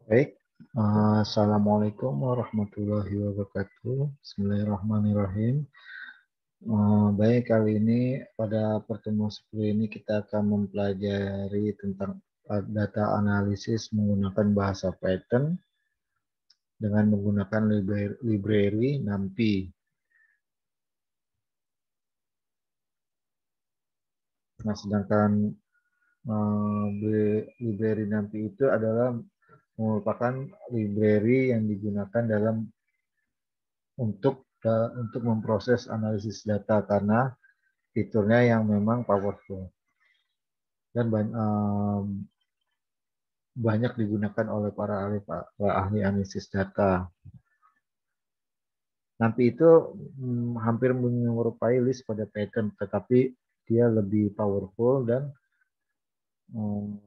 Baik, Assalamualaikum warahmatullahi wabarakatuh. Bismillahirrahmanirrahim. Baik, kali ini pada pertemuan seperti ini kita akan mempelajari tentang data analisis menggunakan bahasa Python dengan menggunakan library NumPy. Nah, sedangkan library NumPy itu adalah merupakan library yang digunakan untuk untuk memproses analisis data karena fiturnya yang memang powerful dan banyak digunakan oleh para ahli analisis data. Nanti itu hampir menyerupai list pada Python, tetapi dia lebih powerful dan um,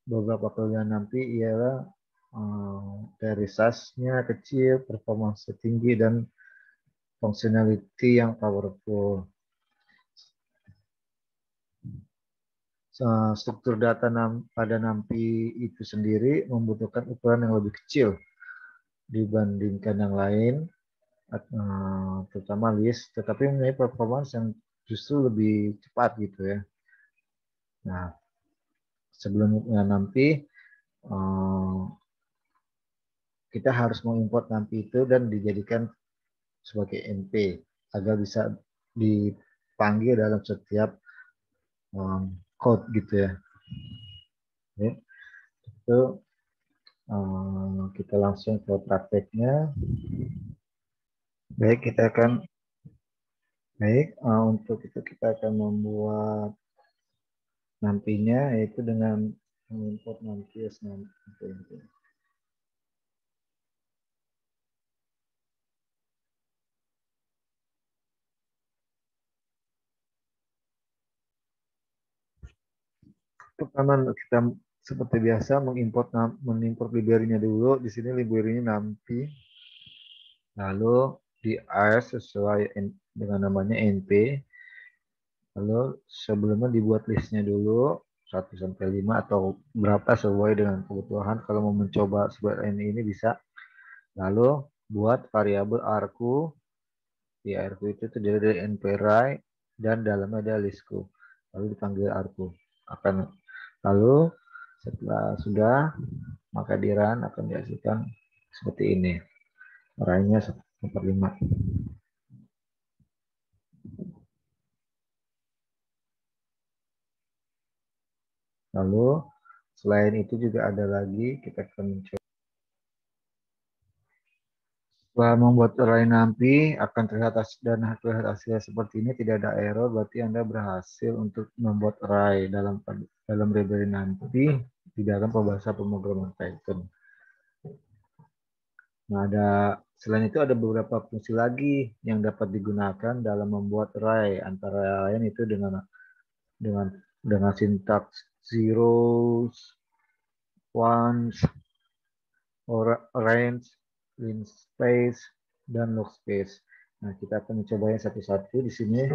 beberapa kelebihan nanti ialah dari size-nya kecil, performance tinggi, dan functionality yang powerful. Struktur data pada NumPy itu sendiri membutuhkan ukuran yang lebih kecil dibandingkan yang lain, terutama list, tetapi mempunyai performance yang justru lebih cepat gitu ya. Nah, sebelumnya NumPy, kita harus mengimport NumPy itu dan dijadikan sebagai NP agar bisa dipanggil dalam setiap code gitu ya. Oke, itu kita langsung ke prakteknya. Baik, untuk itu kita akan membuat nantinya yaitu dengan mengimport nanti. Pertama kita seperti biasa mengimport library-nya dulu. Di sini library-nya nanti, lalu di as sesuai dengan namanya np. Lalu sebelumnya dibuat listnya dulu 1 sampai 5 atau berapa sesuai dengan kebutuhan. Kalau mau mencoba sebuah ini bisa. Lalu buat variabel arku. Di arku itu terdiri dari np_rai dan dalamnya ada listku. Lalu dipanggil arku. Lalu setelah sudah, maka di run akan dihasilkan seperti ini. Arraynya 1/5. Lalu selain itu juga ada lagi, kita akan mencoba. Setelah membuat array nanti akan terlihat hasilnya seperti ini, tidak ada error, berarti Anda berhasil untuk membuat array dalam library nanti di dalam bahasa pemrograman Python. Nah, selain itu ada beberapa fungsi lagi yang dapat digunakan dalam membuat array, antara lain itu dengan dengan sintaks zeros, ones, range, linspace, dan logspace. Nah, kita akan mencobanya satu-satu di sini.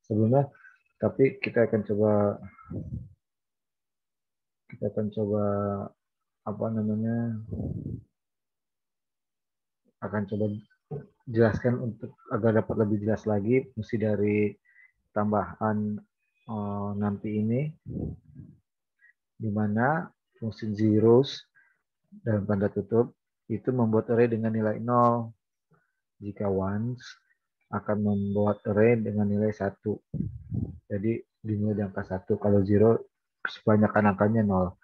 Sebelumnya, tapi kita akan coba apa namanya, akan coba jelaskan untuk agar dapat lebih jelas lagi fungsi dari tambahan nanti ini, di mana fungsi zeros dalam tanda tutup itu membuat array dengan nilai 0. Jika ones akan membuat array dengan nilai 1. Jadi dimulai dari angka 1. Kalau zero kebanyakan angkanya 0.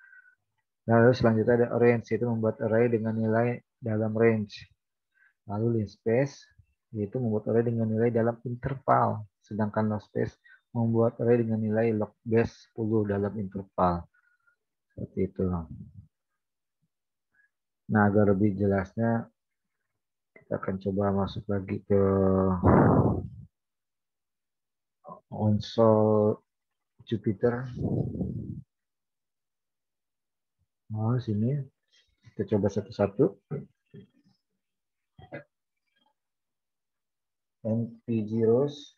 Lalu selanjutnya ada range, yaitu membuat array dengan nilai dalam range. Lalu linspace, yaitu membuat array dengan nilai dalam interval. Sedangkan logspace membuat array dengan nilai log base 10 dalam interval. Seperti itu. Nah, agar lebih jelasnya, kita akan coba masuk lagi ke console Jupyter. Nah, sini kita coba satu-satu. np zeros.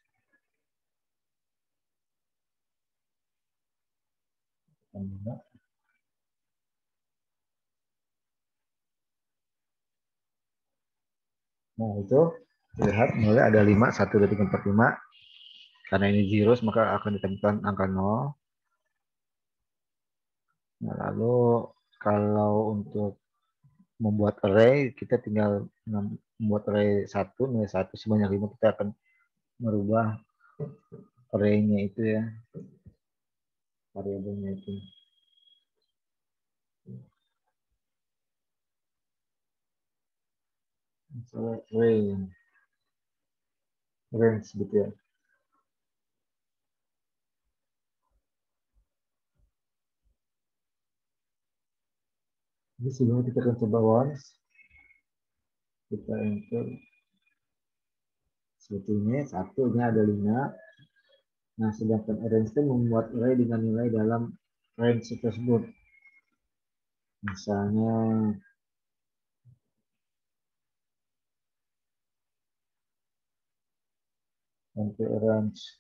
Nah, itu lihat mulai ada 5, 1, 2, 3, 4, 5. Karena ini zeros, maka akan ditemukan angka 0. Nah, lalu kalau untuk membuat array, kita tinggal membuat array 1, nilai 1 sebanyak 5, kita akan merubah array-nya itu ya, variabelnya itu. Misalnya range gitu ya. Jadi sebelum kita akan coba once, kita enter sebetulnya satunya ada 5. Nah, sedangkan range itu membuat array dengan nilai dalam range tersebut. Misalnya empty range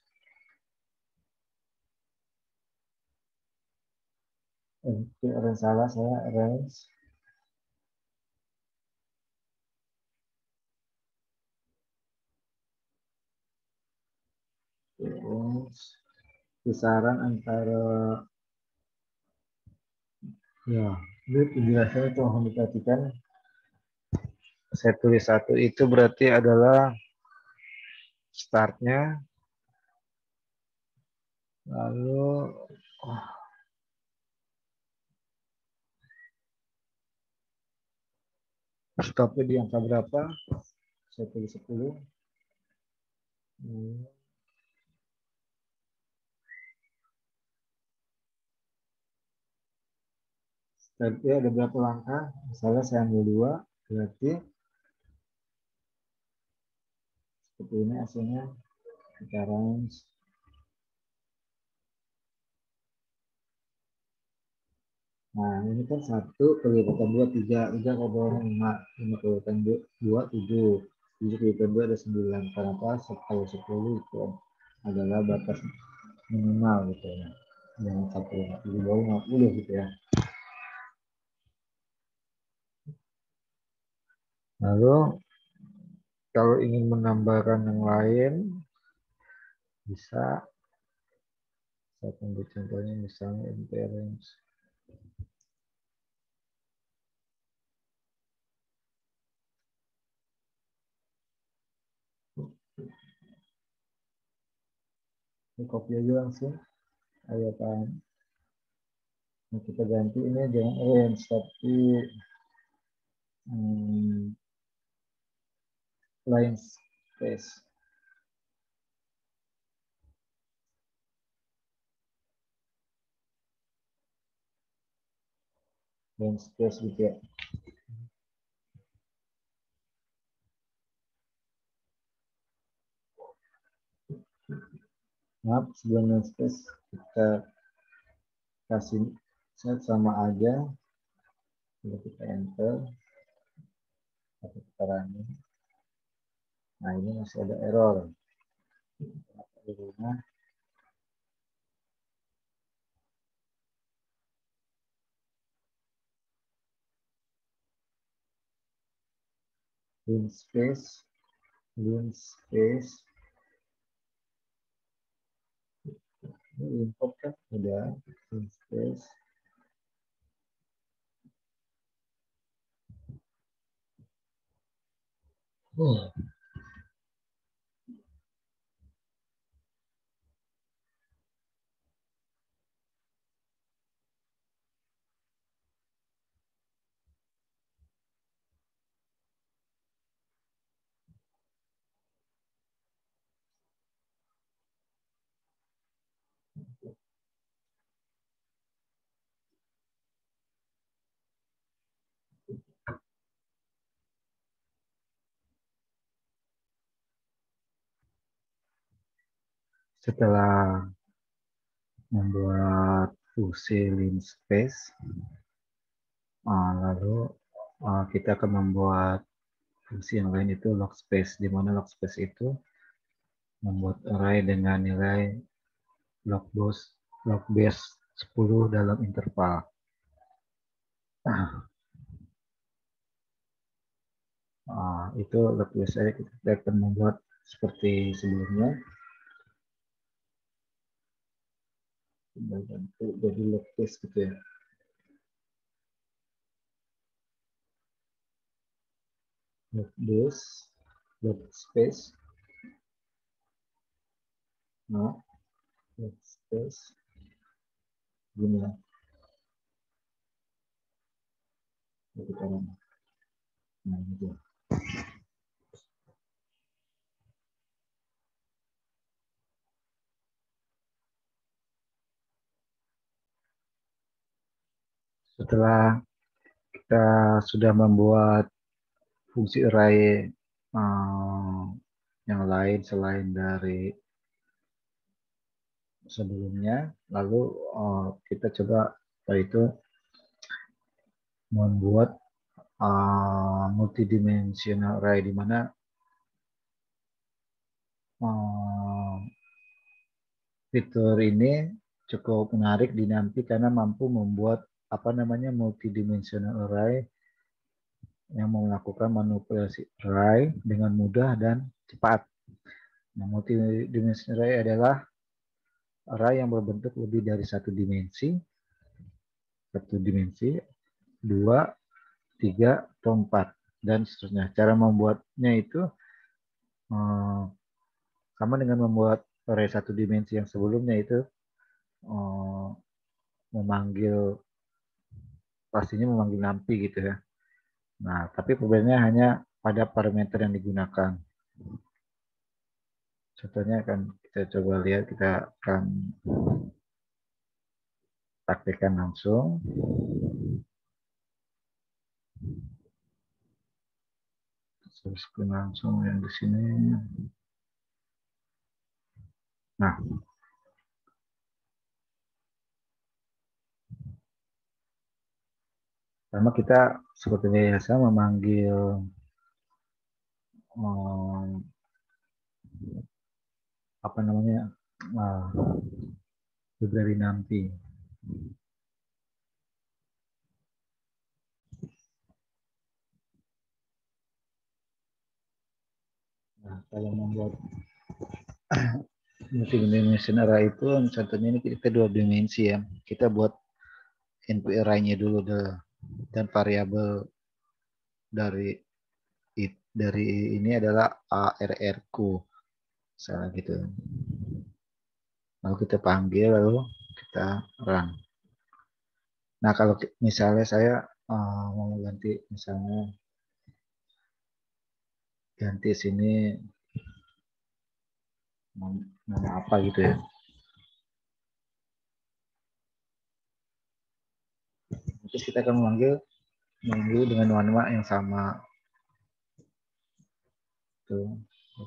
salah saya range kisaran antara ya ini penjelasannya itu mohon diperhatikan. Saya tulis 1 itu berarti adalah startnya, lalu stopnya di angka berapa, saya tulis 10. Startnya ada berapa langkah, misalnya saya ambil 2, berarti seperti ini hasilnya. Kita range nah ini kan 1 kelipatan 2, 3 ke bawah 5, 5 kelipatan 2, 7, 7 kelipatan 2 ada 9. Kenapa? Kalau 10 itu adalah batas minimal gitu ya, jangan sampai di bawah 50 gitu ya. Lalu kalau ingin menambahkan yang lain, bisa saya tunggu contohnya, misalnya range. Ini copy aja langsung, ayo paham. Nah, kita ganti ini jangan range tapi line space. Line space gitu ya. Maaf, sebelum line space kita kasih set sama aja. Kita enter. Kita running. Nah, ini masih ada error. Line space. Ini import kan udah line space. Setelah membuat fungsi line space, lalu kita akan membuat fungsi yang lain, itu log space, di mana log space itu membuat array dengan nilai log base 10 dalam interval. Itu biasanya kita akan membuat seperti sebelumnya. Jadi log test gitu ya. Log this, log space, no, log space, gini ya. Nah, gitu. Setelah kita sudah membuat fungsi array yang lain selain dari sebelumnya, lalu kita coba itu membuat multidimensional array di mana fitur ini cukup menarik dinanti karena mampu membuat apa namanya multidimensional array yang melakukan manipulasi array dengan mudah dan cepat. Nah, multidimensional array adalah array yang berbentuk lebih dari satu dimensi, dua, tiga, atau empat, dan seterusnya. Cara membuatnya itu sama dengan membuat array satu dimensi yang sebelumnya itu memanggil pastinya memanggil nampi gitu ya. Nah, tapi perbedaannya hanya pada parameter yang digunakan. Contohnya akan kita coba lihat, kita akan praktekkan langsung. Terus langsung yang di sini. Nah, pertama kita seperti biasa memanggil apa namanya library nampi. Nah, kalau membuat multidimensional array itu contohnya ini kita dua dimensi ya. Kita buat input array-nya dulu dan variabel dari ini adalah arr ku. Misalnya gitu. Lalu kita panggil, lalu kita run. Nah, kalau misalnya saya mau ganti, misalnya ganti sini nama apa gitu ya. Terus kita akan memanggil dengan nama yang sama. Tuh,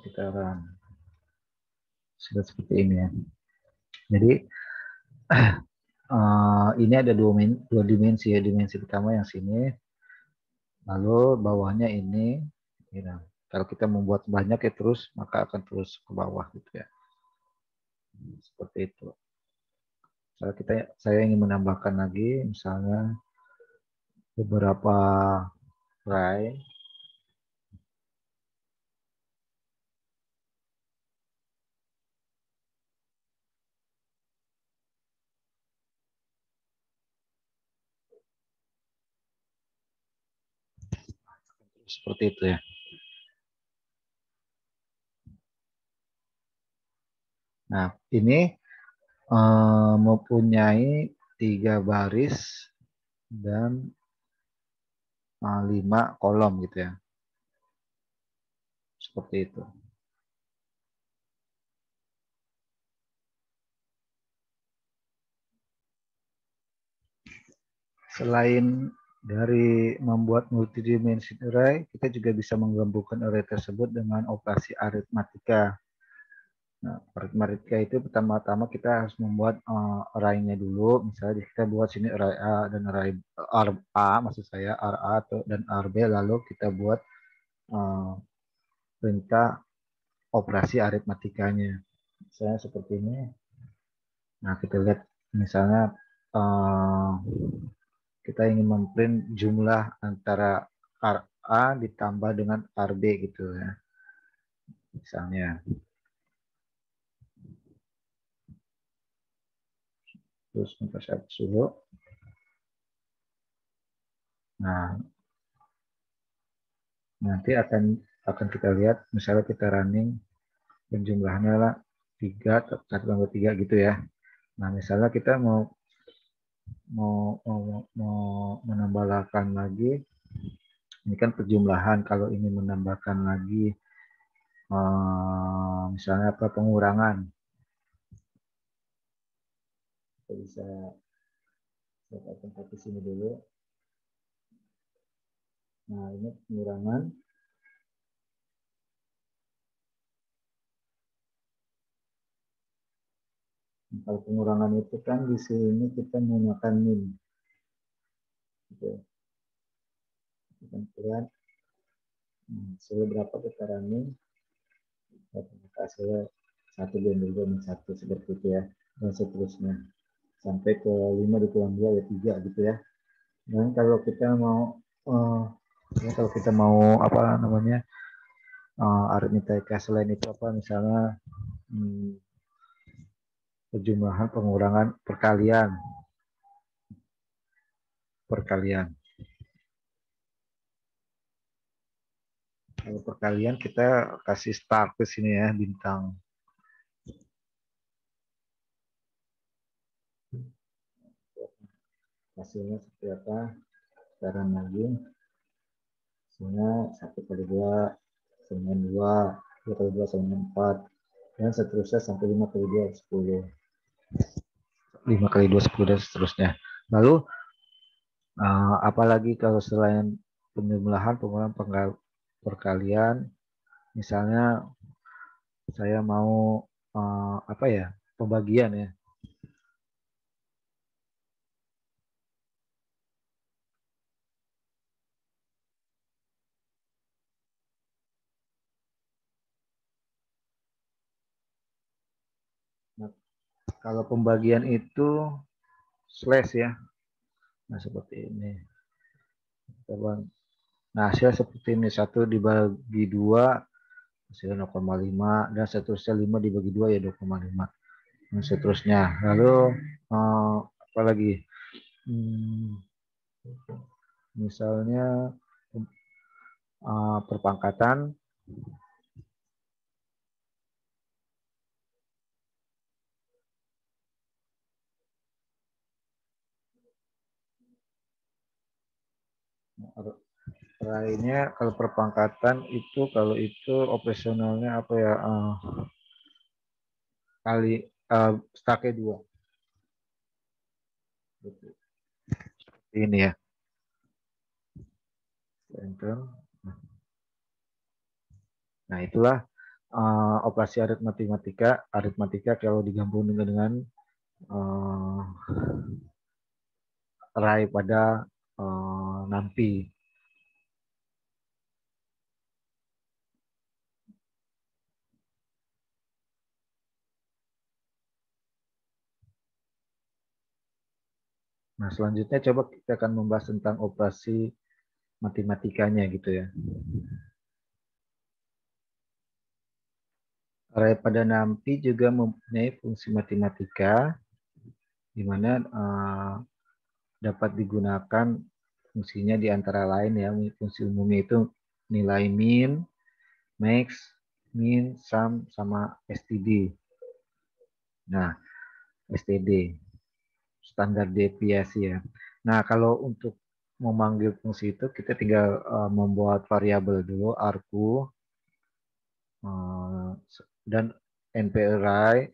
kita run. Sudah seperti ini ya. Jadi ini ada dua dimensi ya. Dimensi pertama yang sini, lalu bawahnya ini. Ya. Kalau kita membuat banyak ya terus, maka akan terus ke bawah gitu ya. Seperti itu. Kalau saya ingin menambahkan lagi, misalnya beberapa array. Seperti itu ya. Nah, ini mempunyai 3 baris dan 5 kolom gitu ya. Seperti itu. Selain dari membuat multidimensional array, kita juga bisa menggabungkan array tersebut dengan operasi aritmatika. Nah, aritmatika itu pertama-tama kita harus membuat array-nya dulu. Misalnya kita buat sini array A dan array A, maksud saya RA dan RB, lalu kita buat perintah operasi aritmatikanya. Misalnya seperti ini. Nah, kita lihat misalnya kita ingin memprint jumlah antara A ditambah dengan RB gitu ya. Misalnya. Terus mempersiapkan suhu. Nah, nanti akan kita lihat misalnya kita running penjumlahannya lah 3 1/3 gitu ya. Nah, misalnya kita mau mau mau, mau menambahkan lagi, ini kan penjumlahan, kalau ini menambahkan lagi misalnya apa pengurangan, kita bisa saya tempat di sini dulu. Nah, ini pengurangan. Kalau pengurangan itu kan di sini kita menggunakan min. Gitu. Kita lihat hasilnya berapa kita running. Hasilnya 1 seperti itu ya. Dan seterusnya. Sampai ke 5 dikurang 2 ya 3 gitu ya. Dan kalau kita mau apa namanya aritmatika selain itu apa misalnya perjumlahan pengurangan perkalian kalau perkalian kita kasih start ke sini ya bintang. Hasilnya seperti apa sekarang lagi hasilnya 1/2 sama 2 2/2 sama 4 dan seterusnya sampai 5/2 10 5/2 10 dan seterusnya. Lalu apalagi kalau selain penjumlahan pengurangan perkalian, misalnya saya mau apa ya pembagian ya. Nah, kalau pembagian itu slash ya. Nah seperti ini. Nah hasil seperti ini 1 dibagi 2 hasilnya 0,5 dan seterusnya 5 dibagi 2 ya 2,5 dan seterusnya. Lalu apa lagi? Misalnya perpangkatan lainnya kalau perpangkatan itu kalau itu operasionalnya apa ya kali stake 2 ini ya enter. Nah itulah operasi aritmatika kalau digabung dengan array pada NumPy. Nah, selanjutnya coba kita akan membahas tentang operasi matematikanya gitu ya. Array pada NumPy juga mempunyai fungsi matematika di mana dapat digunakan fungsinya di antara lain ya. Fungsi umumnya itu nilai min, max, min, sum, sama std. Nah, std. Standar deviasi ya. Nah, kalau untuk memanggil fungsi itu kita tinggal membuat variabel dulu argu dan np array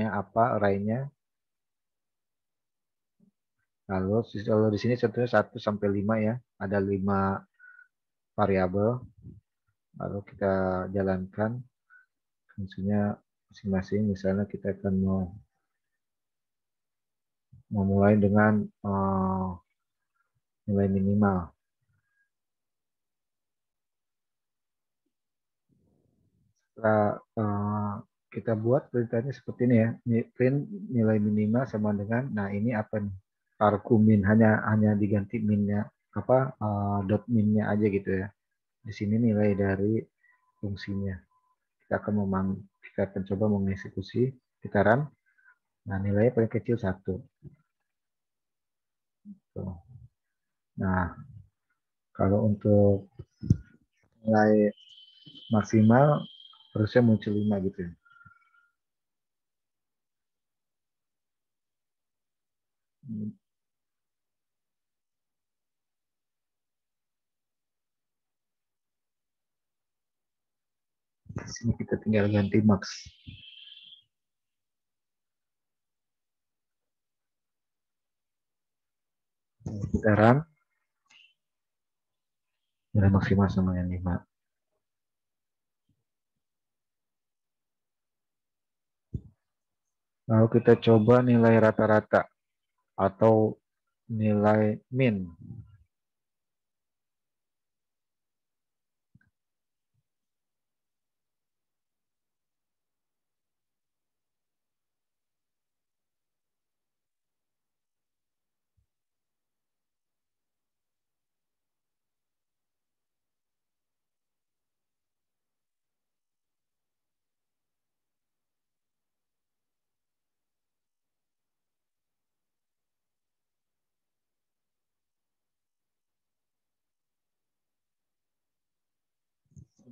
apa arraynya. Lalu kalau di sini sebetulnya 1 sampai 5 ya, ada 5 variabel. Lalu kita jalankan fungsinya masing-masing. Misalnya kita akan memulai dengan nilai minimal. Setelah kita buat perintahnya seperti ini ya, print nilai minimal sama dengan, nah ini apa nih? Argu min hanya diganti minnya dot min-nya aja gitu ya. Di sini nilai dari fungsinya. Kita akan coba mengeksekusi, kita run. Nah, nilainya paling kecil 1. Tuh. Nah, kalau untuk nilai maksimal harusnya muncul 5 gitu ya. Di sini kita tinggal ganti max. Kita run. Nilai maksimal sama yang 5. Lalu kita coba nilai rata-rata atau nilai min.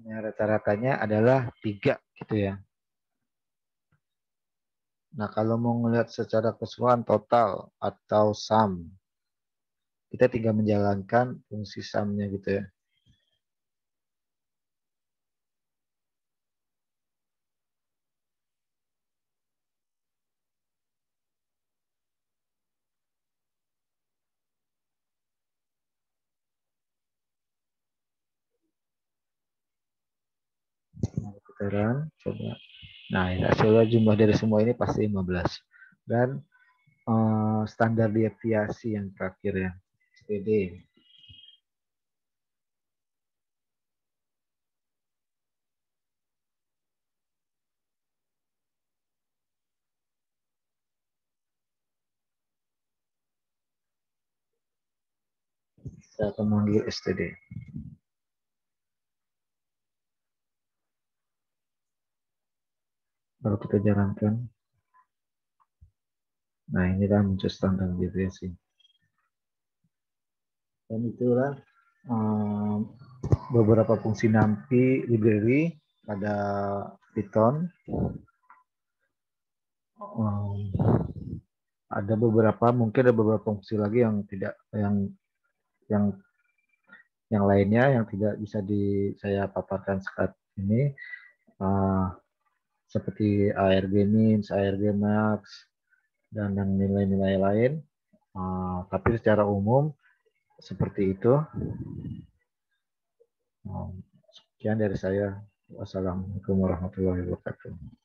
Nah, rata-ratanya adalah 3 gitu ya. Nah, kalau mau ngelihat secara keseluruhan total atau sum, kita tinggal menjalankan fungsi sum-nya gitu ya. Nah, kita run, coba. Nah, hasilnya jumlah dari semua ini pasti 15. Dan standar deviasi yang terakhir ya, STD. Saya akan memanggil STD. Lalu kita jalankan. Nah, inilah muncul standar deviasi. Dan itulah beberapa fungsi NumPy library pada Python. Ada beberapa, mungkin ada beberapa fungsi lagi yang tidak, yang yang lainnya yang tidak bisa saya paparkan saat ini, seperti ARG-min, ARG-max, dan nilai-nilai lain. Tapi secara umum seperti itu. Sekian dari saya. Wassalamualaikum warahmatullahi wabarakatuh.